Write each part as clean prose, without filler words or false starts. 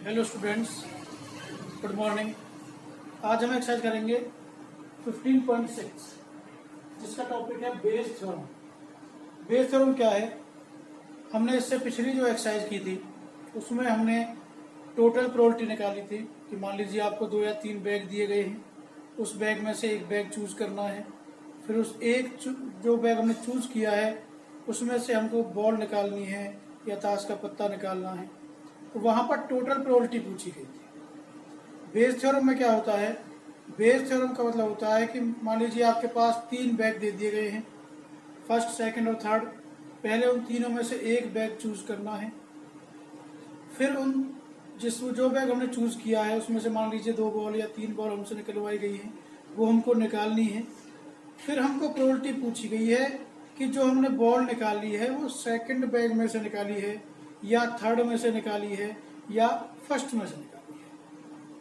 Hello students, good morning. आज हम exercise करेंगे 15.6 जिसका टॉपिक है बेस थ्योरम। बेस थ्योरम क्या है? हमने इससे पिछली जो एक्सरसाइज की थी उसमें हमने टोटल प्रोबेबिलिटी निकाली थी कि मान लीजिए आपको 2 या 3 बैग दिए गए हैं, उस बैग में से एक बैग चूज करना है। फिर उस एक जो बैग हमने चूज किया है उसमें से हमको बॉल निकालनी है या ताश का पत्ता निकालना है। तो वहाँ पर टोटल प्रोबेबिलिटी पूछी गई थी। बेस थ्योरम में क्या होता है? बेस थ्योरम का मतलब होता है कि मान लीजिए आपके पास 3 बैग दे दिए गए हैं, फर्स्ट, सेकंड और थर्ड। पहले उन तीनों में से एक बैग चूज करना है। फिर जो बैग हमने चूज किया है उसमें से मान लीजिए 2 बॉल या 3 बॉल हमसे निकलवाई गई है, वो हमको निकालनी है। फिर हमको प्रोबेबिलिटी पूछी गई है कि जो हमने बॉल निकाली है वो सेकंड बैग में से निकाली है या थर्ड में से निकाली है या फर्स्ट में से निकाली है।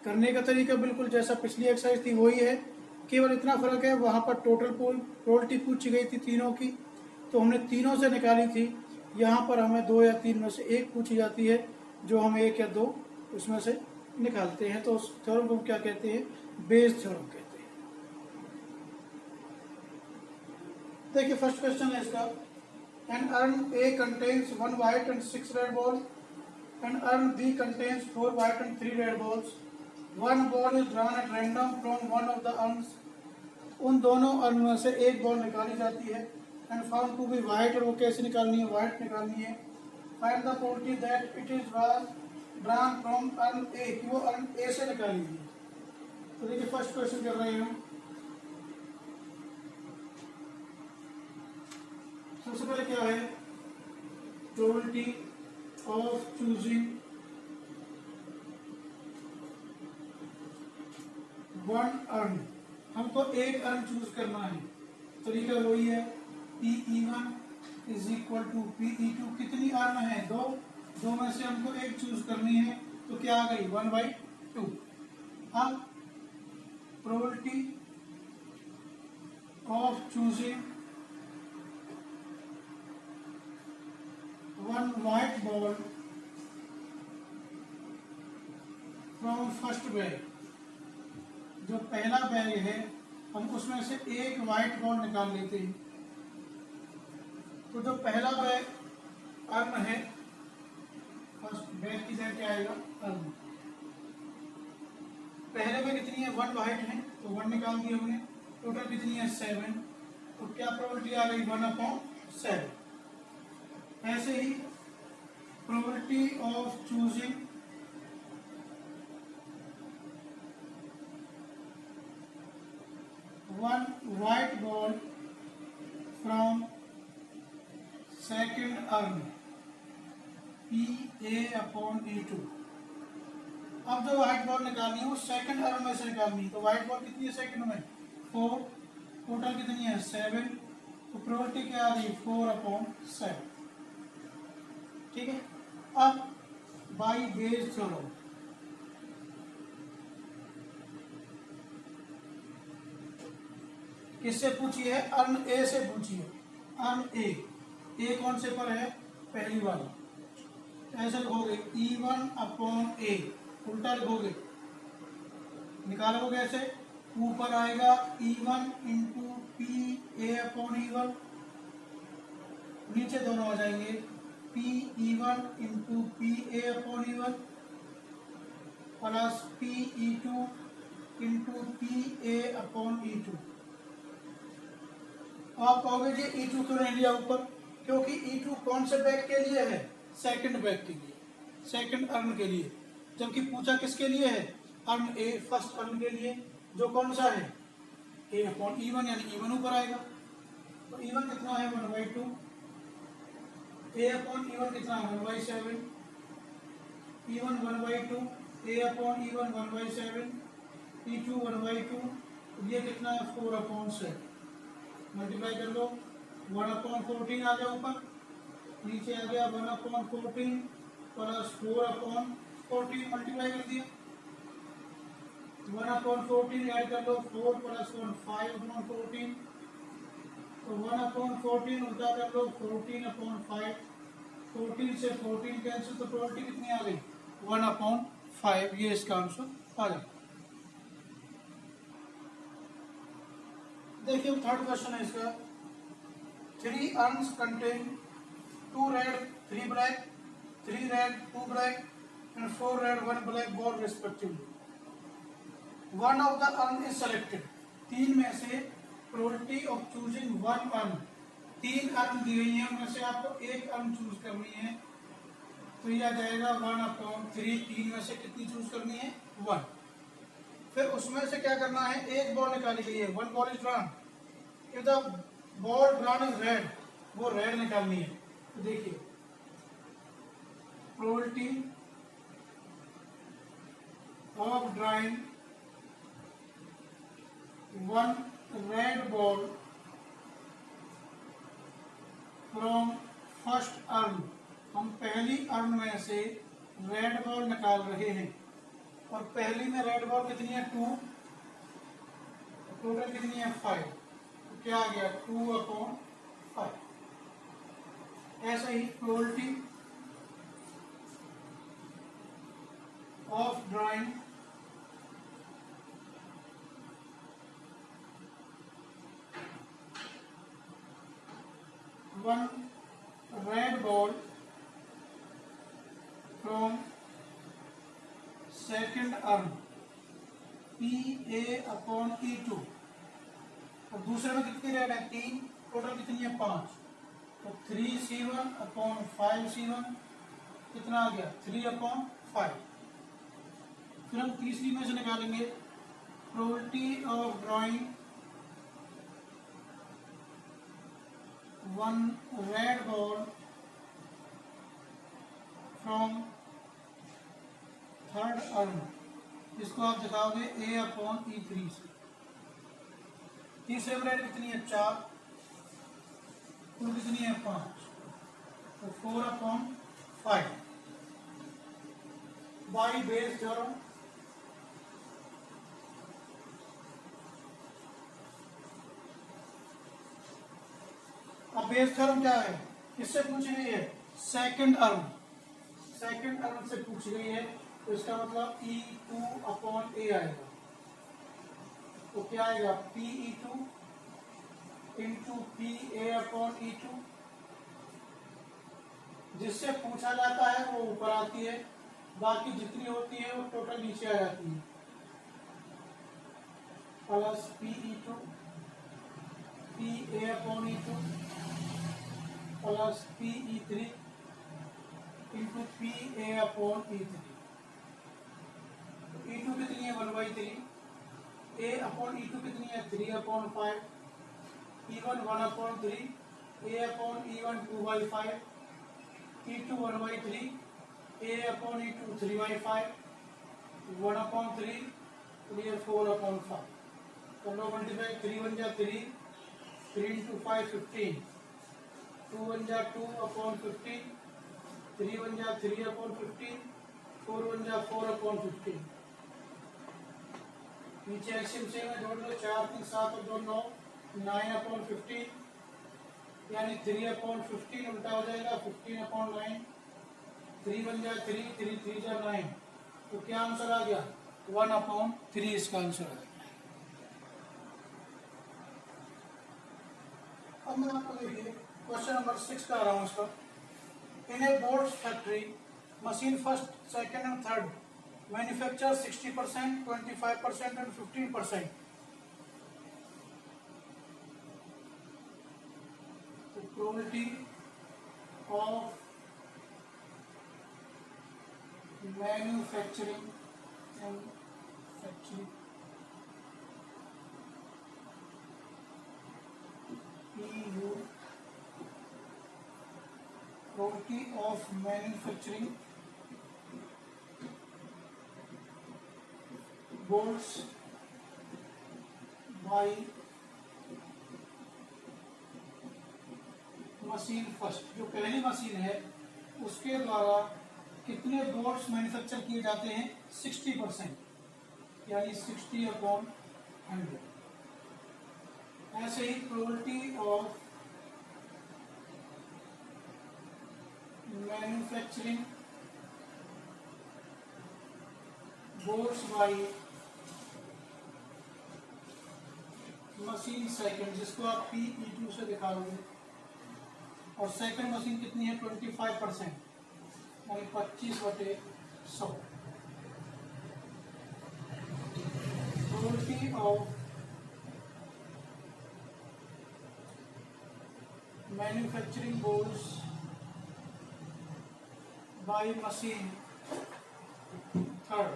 करने का तरीका बिल्कुल जैसा पिछली एक्सरसाइज थी वही है, केवल इतना फर्क है वहाँ पर टोटल प्रोबेबिलिटी पूछी गई थी तीनों की, तो हमने तीनों से निकाली थी। यहाँ पर हमें 2 या 3 में से एक पूछी जाती है, जो हम 1 या 2 उसमें से निकालते हैं। तो उस थ्योरम को क्या कहते हैं? बेस थ्योरम कहते हैं। देखिए फर्स्ट क्वेश्चन है इसका, an urn A contains 1 white and 6 red balls and urn B contains 4 white and 3 red balls. One ball is drawn at random from one of the urns. उन दोनों earn में से एक बॉल निकाली जाती है and found to be white, और वो कैसे निकालनी है? वाइट निकालनी है। Find the probability that it is drawn from urn A, कि वो अर्न ए से निकाली है। तो देखिए फर्स्ट क्वेश्चन कर रहे हैं हम। सबसे पहले क्या है? Probability of choosing one earn. हमको एक अर्न चूज करना है, तरीका वही है, Pe1 is equal to Pe2। कितनी अर्न है? 2 में से हमको एक चूज करनी है, तो क्या आ गई? 1/2। अब probability of choosing one white ball from first bag. जो पहला बैग है हम उसमें से एक वाइट बॉल निकाल लेते हैं। तो जो पहला बैग अर्न है, फर्स्ट बैग की जगह क्या आएगा? अर्न। पहले में कितनी है? 1 वाइट है, तो 1 निकाल दिया हमने। टोटल कितनी है? 7। तो क्या प्रोबेबिलिटी आ गई? 1/7। ऐसे ही probability of choosing one white ball from second urn, Pa/E2। अब जो व्हाइट बॉल निकालनी है वो सेकंड अर्न में से निकालनी है। तो व्हाइट बॉल कितनी है सेकंड में? 4। टोटल कितनी है? 7। तो प्रोबेबिलिटी क्या आ रही? 4/7। ठीक है। अब बाई बेस थ्योरम, किससे पूछी है? अर्न ए से पूछी है। अर्न ए कौन से पर है? पहली वाली। ऐसे लिखोगे E1/A, उल्टा लिखोगे, निकालोगे ऐसे, ऊपर आएगा E1 इंटू Pa/E1, नीचे दोनों आ जाएंगे Pe1 into Pa/E1 plus Pe2 into Pa/E2। आप कहोगे जी E2 क्यों नहीं लिया ऊपर? क्योंकि E2 कौन से बैग के लिए है? सेकंड बैग के लिए, सेकंड अर्न के लिए। जबकि पूछा किसके लिए है? अर्न ए, फर्स्ट अर्न के लिए, जो कौन सा है? A/E1, यानी E1 ऊपर आएगा। तो E1 कितना है? 1/2। A/E1 कितना है? 1/7। E1 1/2, A/E1 1/7, E2 1/2। ये कितना है? 4/7। मल्टीप्लाई कर लो, 1/14 आ गया ऊपर, नीचे आ गया 1/14 प्लस 4/14, मल्टीप्लाई कर दिया। 1/14 ऐड कर लो, 4 + 1 5/14। तो 1/14 उल्टा कर लो, 14/5। 14 से 14 कैंसिल, तो प्रोबेबिलिटी कितनी आ गई? 1/5। 5, ये इसका आंसर आ जाएगा। देखिए थर्ड क्वेश्चन है इसका, 3 urns contain 2 red 3 black, 3 red 2 black and 4 red 1 black ball respectively. One of the urn is selected. 3 में से probability of choosing one urn, 3 earn दी गई है, उनमें से आपको एक अर्न चूज करनी है, तो ये आ जाएगा 1/3। 3 में से कितनी चूज करनी है? 1। फिर उसमें से क्या करना है, एक बॉल निकाली गई है, 1 ball is drawn, if the ball drawn is red, वो रेड निकालनी है। तो देखिए probability of drawing 1 red ball from first earn, हम पहली अर्न में से रेड बॉल निकाल रहे हैं, और पहली में रेड बॉल कितनी है? 2, टोटल कितनी है? 5, तो क्या आ गया? 2/5। ऐसा ही probability of drawing 1 red ball from second urn, PA/E2, और दूसरे में कितनी रेड है? 3, टोटल कितनी है? 5, तो 3C1/5C1 कितना आ गया? 3/5। फिर हम तीसरी में से निकालेंगे probability of drawing 1 red ball from third earn, इसको आप दिखाओगे A/E3 से। तीसरे में रेड कितनी है? 4, कुल कितनी है? 5, तो 4/5 बाई बेस थ्योरम। अब बेस थ्योरम क्या है? किससे पूछी गई है? सेकंड अर्न, सेकंड अर्न से पूछी गई है, तो इसका मतलब E2/A आएगा, तो क्या आएगा? PE2 into PA/E2। जिससे पूछा जाता है वो ऊपर आती है, बाकी जितनी होती है वो टोटल नीचे आ जाती है, plus PE2 PA/E2 plus PE3 into PA/E3। E2 कितनी है? 1/3, A/E2 कितनी है? 3/5, E1 1/3, A/E1 2/5, E2 1/3, A/E2 3/5, 1/3, clear 4/5। कर लो मल्टीप्लाई, 3 1 जा 3, 3 into 5 15, 2 1 जा 2/15, 3 1 जा 3/15, 4 1 जा 4/15। नीचे एलसीएम से में जोड़ लो, 4 3 7 और 2 9, 9/15, यानी 3/15 उल्टा हो जाएगा 15/9, 3 1 जा 3, 3 3 जा 9, तो क्या आंसर आ गया? 1/3 इसका आंसर आ गया। अब मैं आपको देखिए क्वेश्चन नंबर 6 का आ रहा हूँ इसका। In a board factory, machine first second and third manufacture 60%, 25% and 15%। तो प्रोबेबिलिटी ऑफ मैन्युफैक्चरिंग एंड फैक्चरिंग PU, probability of manufacturing bolts by machine first, जो पहली मशीन है उसके द्वारा कितने बोल्ट्स मैन्युफैक्चर किए जाते हैं? 60%, यानी 60/100। ऐसे ही probability of manufacturing bolts by machine second, जिसको आप PE2 से दिखाओगे, और सेकंड मशीन कितनी है 25%, यानी 25/100। Probability of manufacturing bolts by machine third,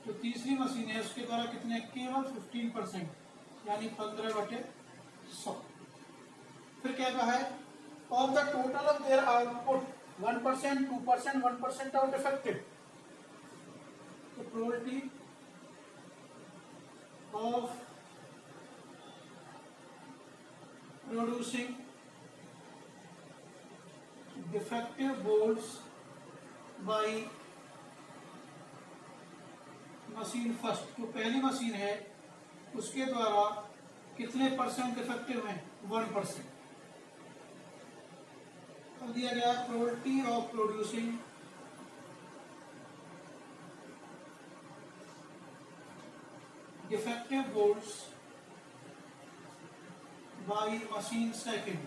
जो तीसरी मशीन है उसके द्वारा कितने, केवल 15%, यानी 15/100। फिर क्या कहा है, of the total of their output 1%, 2%, 1% are defective. तो probability of producing defective bolts by machine first, जो पहली मशीन है उसके द्वारा कितने परसेंट डिफेक्टिव हैं, 1%। अब दिया गया probability of producing defective bolts by machine second,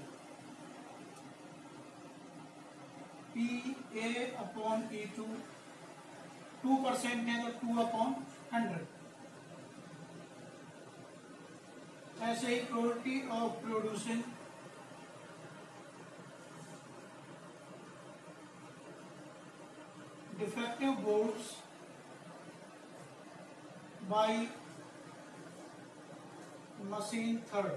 PA/E2, 2% है तो 2/100। ऐसे ही probability of producing defective bolts by machine third,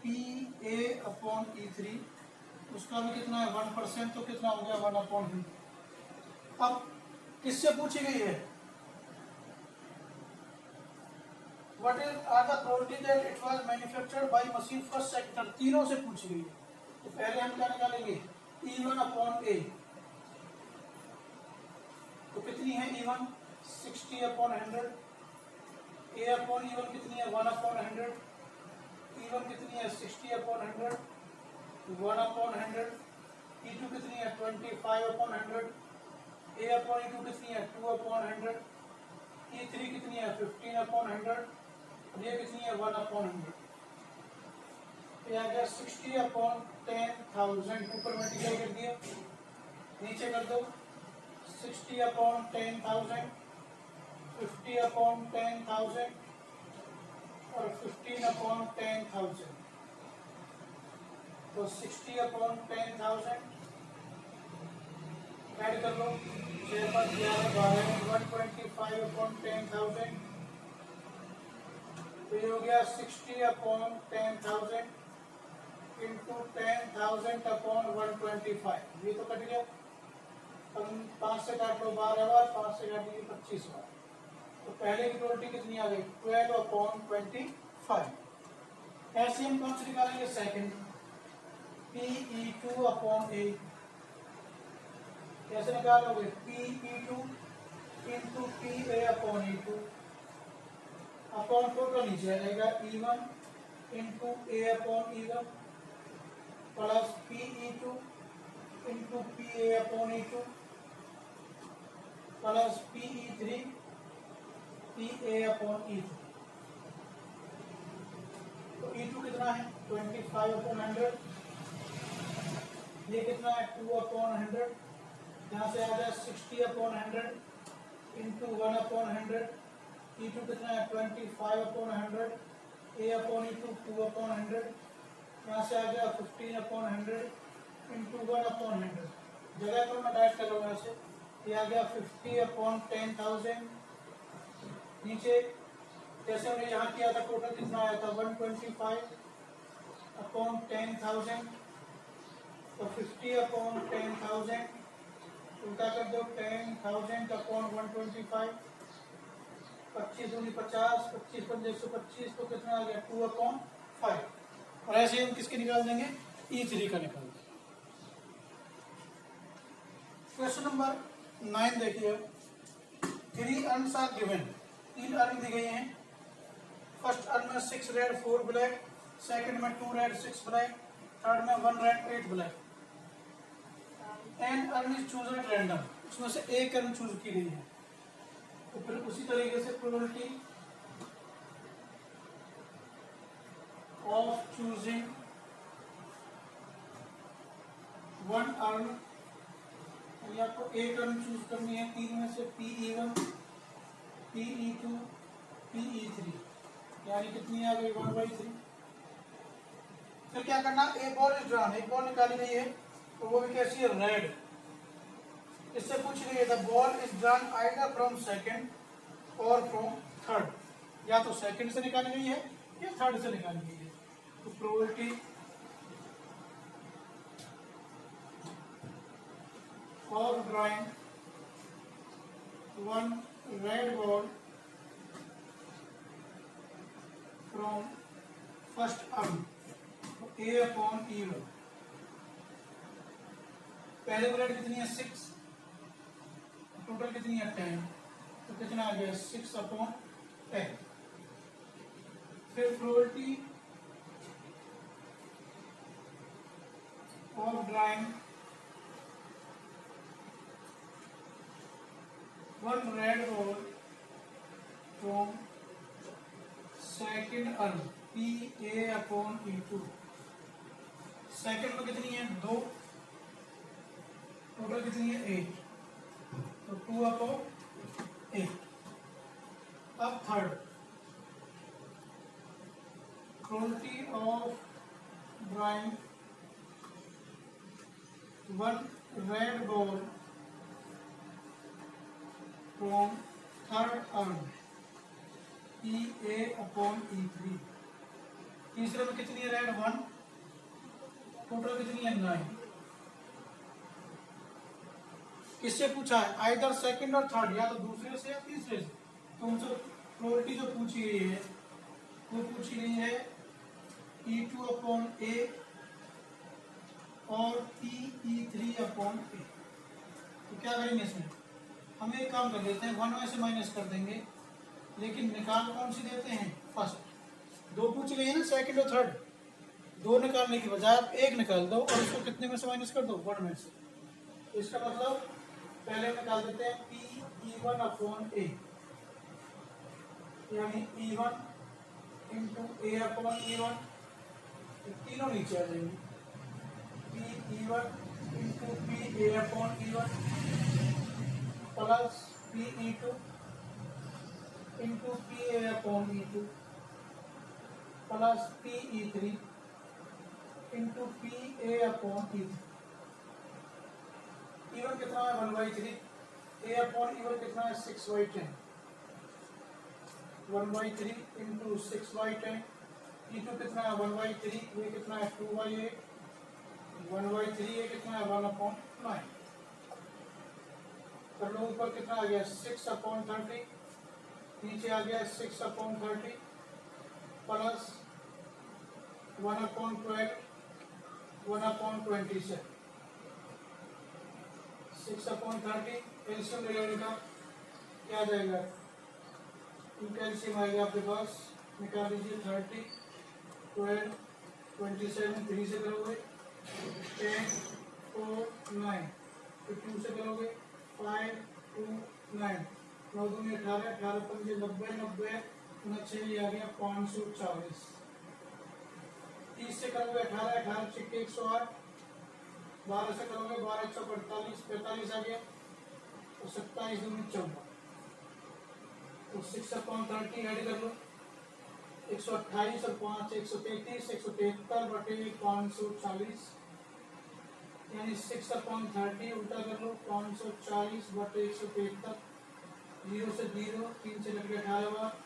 PA/E3, उसका भी कितना है 1%, तो कितना हो गया 1/100। अब किससे पूछी गई है, what is are the probability that it was manufactured by machine first sector, तीनों से पूछी गई है। तो पहले हम क्या निकालेंगे, E1/A, तो कितनी है E1, 60/100, A/E1 कितनी है 1/100, E1 कितनी है 60/100, 1/100, E2 कितनी है 25/100, A/E2 कितनी है 2/100, E3 कितनी है 15/100, और ये कितनी है 1/100। तो आ गया 60/10,000, ऊपर मल्टीप्लाई कर दिया, नीचे कर दो 60/10,000, 50/10,000 और 15/10,000। तो 60/10,000 ऐड कर लो, 125/10,000, तो ये हो गया 60/10,000 इंटू 10,000/125, ये तो कट गया। 5 से काट लो 12 बार, 5 से काट लीजिए 25 बार, तो पहले की प्रोबेबिलिटी कितनी आ गई 12/25। ऐसे हम कौन सी निकालेंगे, सेकंड, PE2/A, कैसे निकालोगे, PE2 into PA/E2, upon total नीचे आ जाएगा E1 into A/E1 plus PE2 into PA/E2 plus PE3 PA/E3। तो E2 कितना है 25/100, ये कितना है 2/100, यहाँ से आ जाए 60/100 इंटू 1/100, E2 कितना है 25/100, A/E2 2/100, यहाँ से आ गया 15/100 इंटू 1/100, जगह पर मैं डायरेक्ट कर रहा हूँ ऐसे, ये आ गया 50/10,000, नीचे जैसे हमने यहाँ किया था टोटल कितना आया था 125/10,000, तो 50/10,000 उल्टा कर दो 10,000/125, 25 दूनी 50, 25 पंजे 125, तो कितना आ गया 2/5। और ऐसे हम किसके निकाल देंगे, E3 का निकाल देंगे। क्वेश्चन नंबर 9 देखिए, 3 अर्न्स आर गिवन, 3 अर्न दी गई हैं। फर्स्ट अर्न में 6 रेड 4 ब्लैक, सेकंड में 2 रेड 6 ब्लैक, थर्ड में 1 red 8 black. An urn is choose at random, उसमें से एक अर्न चूज की गई है। तो फिर उसी तरीके से probability of choosing one earn, यानी आपको एक अर्न चूज करनी है तीन में से, PE1, PE2, PE3, यानी कितनी आ गई 1/3। फिर क्या करना, एक बॉल इज ड्रॉन, एक बॉल निकाली गई है, तो वो भी कैसी है, रेड। इससे पूछ रही है the ball is drawn either from second और फ्रॉम थर्ड, या तो सेकंड से निकाली गई है या थर्ड से निकाली गई है। तो probability of drawing one red ball from first earn, A/E1। पहले बुलेट कितनी है 6, टोटल कितनी है 10, तो कितना आ गया 6/10। फिर probability of drawing one red ball from second urn, PA/E2। Second में कितनी है 2, टोटल कितनी है 8, तो 2/8। अब third, probability of drawing one red ball from third earn, PA/E3। तीसरे में कितनी है रेड 1, टोटल कितनी है 9। किससे पूछा है, आइदर सेकंड और थर्ड, या तो दूसरे से या तीसरे से। तो उनसे प्रोबेबिलिटी जो पूछी गई है वो पूछी गई है E2/A और PE3/A। तो क्या करेंगे इसमें, हम एक काम कर लेते हैं, 1 में से माइनस कर देंगे, लेकिन निकाल कौन सी देते हैं, फर्स्ट। दो पूछ गई है ना, सेकंड और थर्ड, दो निकालने की बजाय आप एक निकाल दो और इसको कितने में से माइनस कर दो, 1 में से। तो इसका मतलब पहले निकाल देते हैं PE1/A, यानी E1 इंटू A/E1, तीनों नीचे आ जाएंगे, PE1 into PA/E1 plus PE2 into PA/E2 plus PE3 into PA/E3। E1 कितना है 1/3, A/E1 कितना है 6/10, 1/3 इंटू 6/10। E2 कितना है 1/3, ये कितना है 2/8, 1/3, ये कितना है 1/9। कर लो, ऊपर कितना आ गया 6/30, नीचे आ गया 6/30 प्लस 1/12, 1/27। 6/30 एलसीएम ले लेने का क्या आ जाएगा, इनका एलसीएम आएगा आपके पास, निकाल लीजिए 30, 12, 27, 3 से करोगे 10, 4, 9, फिर 2 से करोगे 5, 2, 9, 9 दूनी 18, 18 पंजे 90, 90 6 आ गया 540। 30 से करोगे 18, 18 छिक्के 108, 12 से करोगे 12, 145, 45 आ गया, तो 27 दूनी 14। तो 6/30 ऐड कर लो, 128 और 5 133, 173/540, यानी 6/30 उल्टा कर लो 540/173, 0 से 0, 3 से लग गया 18 बार,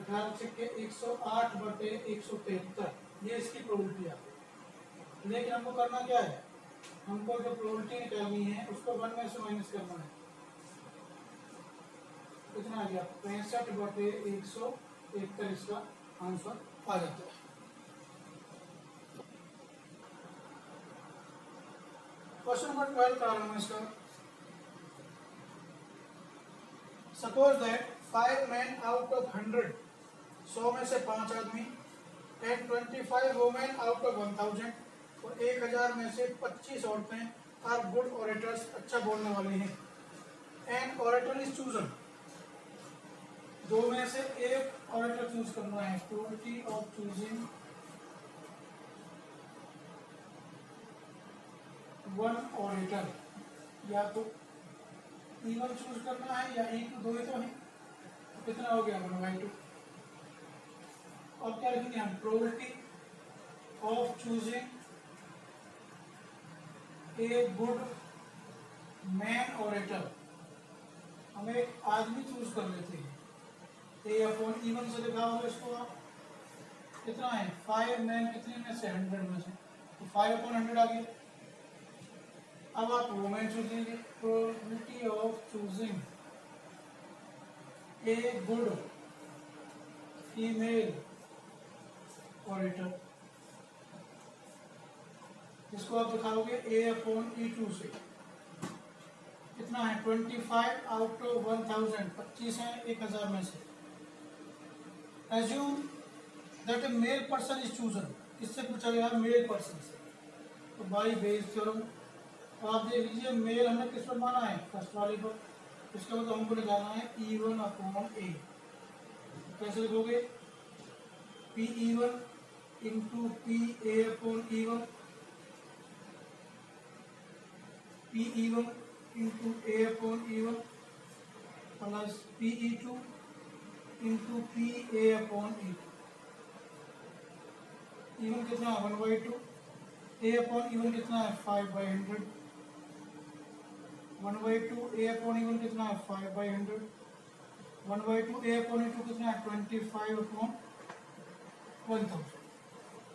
18 छिक्के 108/173। ये इसकी प्रोबेबिलिटी आ गई। लेकिन हमको करना क्या है, हमको जो प्रोबेबिलिटी निकालनी है उसको 1 में से माइनस करना है। कितना आ गया 65/173, इसका आंसर आ जाता है। क्वेश्चन नंबर 12 प्रारंभ में इसका, suppose that 5 men out of 100, 100 में से 5 आदमी, and 25 women out of 1000, और 1000 में से 25 औरतें आर गुड ओरेटर्स, अच्छा बोलने वाली हैं, and orator is choose chosen, दो में से एक ऑपरेटर चूज करना है। Probability of choosing one operator, या तो E1 चूज करना है या E2, दो ही तो है। तो कितना हो गया 1/2। और क्या लिखेंगे हम, probability of choosing a good man operator, हमें एक आदमी चूज कर लेते हैं। A/E1 से लिखा होगा इसको आप, कितना है 5 मैन, कितने में से 100 में से, तो 5/100 आ गया। अब आप वुमेन चूज लीजिए। Probability of choosing a good female operator, जिसको आप दिखाओगे A/E2 से, कितना है 25 आउट ऑफ 1000, 25 है 1000 में से। Assume that A male person is chosen, किससे पूछा गया, मेल पर्सन से, तो बाई बेस थ्योरम। आप देख लीजिए मेल हमने किस पर माना है, फर्स्ट वाले पर, इसके बाद हमको निकालना है E1/A। कैसे लिखोगे, PE1 into PA/E1, PE1 into A/E1 plus PE2 into PA/E2। E1 कितना है 1/2, A/E1 कितना है 5/100, 1/2 A/E1 कितना है 5/100, 1/2 A/E2 कितना है 25/1000।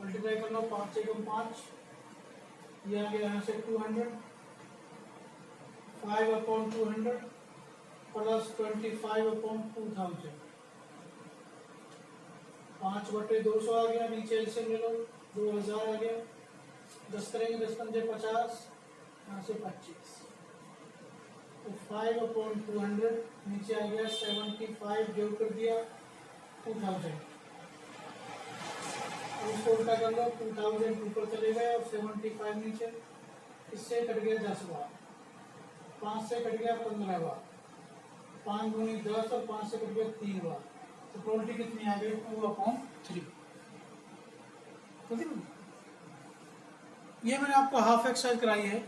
मल्टीप्लाई कर लो, 5 से कम 5, ये आ गया यहाँ से 200, 5/200 प्लस 25/2000, 5/200 आ गया। नीचे ऐसे ले लो, 2000 आ गया। 10 करेंगे, 10 पंजे 50, यहाँ से 25, तो 5/200 नीचे आ गया 75, जोड़ कर दिया 2000। उसको उल्टा कर लो, 2000 ऊपर चले गए और 75 नीचे, इससे कट गया 10 बार, 5 से कट गया 15 बार, 5 दूनी 10 और 5 से कट गया 3 बार, तो प्रोबेबिलिटी कितनी आ गई 2/3। ये मैंने आपको हाफ एक्सरसाइज कराई है,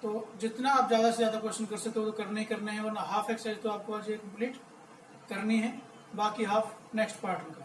तो जितना आप ज़्यादा से ज़्यादा क्वेश्चन कर सकते हो तो करने ही करने हैं, वरना हाफ एक्सरसाइज तो आपको आज कंप्लीट करनी है, बाकी हाफ नेक्स्ट पार्ट में।